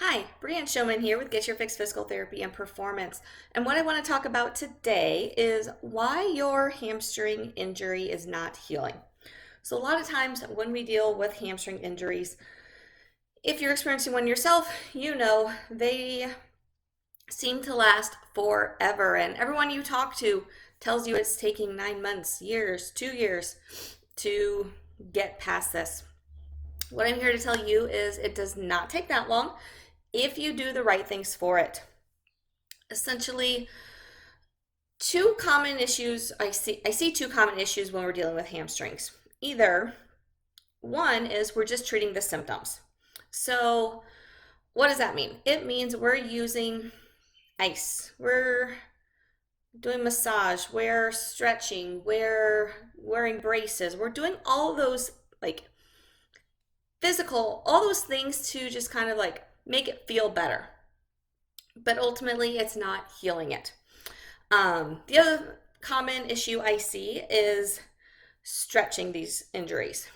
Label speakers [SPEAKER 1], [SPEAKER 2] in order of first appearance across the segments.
[SPEAKER 1] Hi, Brianne Showman here with Get Your Fix Physical Therapy and Performance. And what I want to talk about today is why your hamstring injury is not healing. So, a lot of times when we deal with hamstring injuries, if you're experiencing one yourself, you know they seem to last forever. And everyone you talk to tells you it's taking 9 months, years, 2 years to get past this. What I'm here to tell you is it does not take that long if you do the right things for it. Essentially, two common issues I see two common issues when we're dealing with hamstrings. Either one is we're just treating the symptoms. So, what does that mean? It means we're using ice. We're doing massage, we're stretching, we're wearing braces. We're doing all those like physical, all those things to just kind of like make it feel better. But ultimately, it's not healing it. The other common issue I see is stretching these injuries.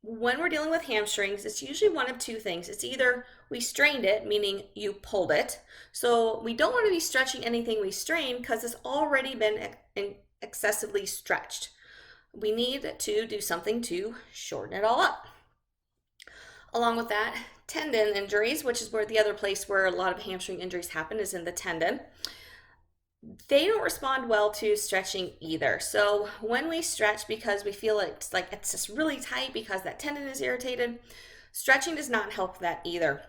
[SPEAKER 1] When we're dealing with hamstrings, it's usually one of two things. It's either we strained it, meaning you pulled it. So we don't want to be stretching anything we strain because it's already been excessively stretched. We need to do something to shorten it all up. Along with that, tendon injuries, which is where the other place where a lot of hamstring injuries happen is in the tendon. They don't respond well to stretching either. So when we stretch because we feel it's like it's just really tight because that tendon is irritated, stretching does not help that either.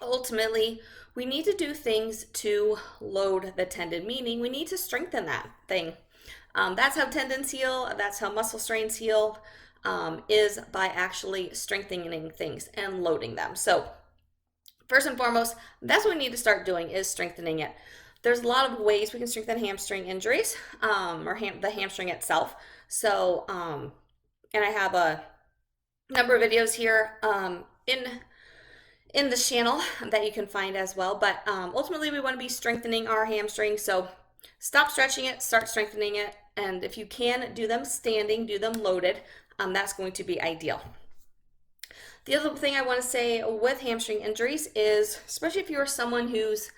[SPEAKER 1] Ultimately, we need to do things to load the tendon, meaning we need to strengthen that thing. That's how tendons heal, that's how muscle strains heal, is by actually strengthening things and loading them. So first and foremost, that's what we need to start doing is strengthening it. There's a lot of ways we can strengthen hamstring injuries, or the hamstring itself. So, and I have a number of videos here in this channel that you can find as well. But ultimately, we want to be strengthening our hamstring. So stop stretching it, start strengthening it, and if you can do them standing, do them loaded. That's going to be ideal. The other thing I want to say with hamstring injuries is, especially if you're someone who's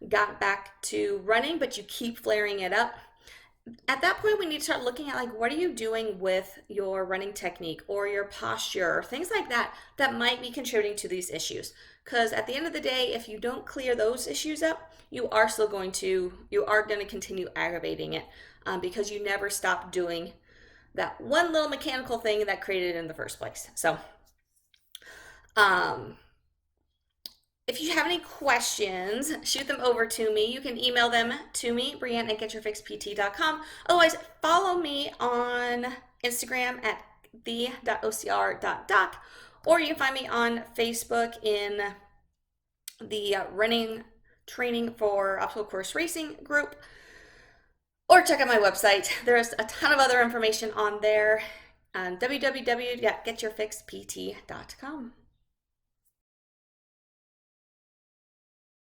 [SPEAKER 1] got back to running, but you keep flaring it up, at that point we need to start looking at like what are you doing with your running technique or your posture or things like that that might be contributing to these issues. Because at the end of the day, if you don't clear those issues up, you are going to continue aggravating it, because you never stop doing that one little mechanical thing that created it in the first place. So if you have any questions, shoot them over to me. You can email them to me, Brianne at getyourfixpt.com. Otherwise, follow me on Instagram at the.ocr.doc, or you can find me on Facebook in the running training for obstacle course racing group, or check out my website. There's a ton of other information on there on www.getyourfixpt.com.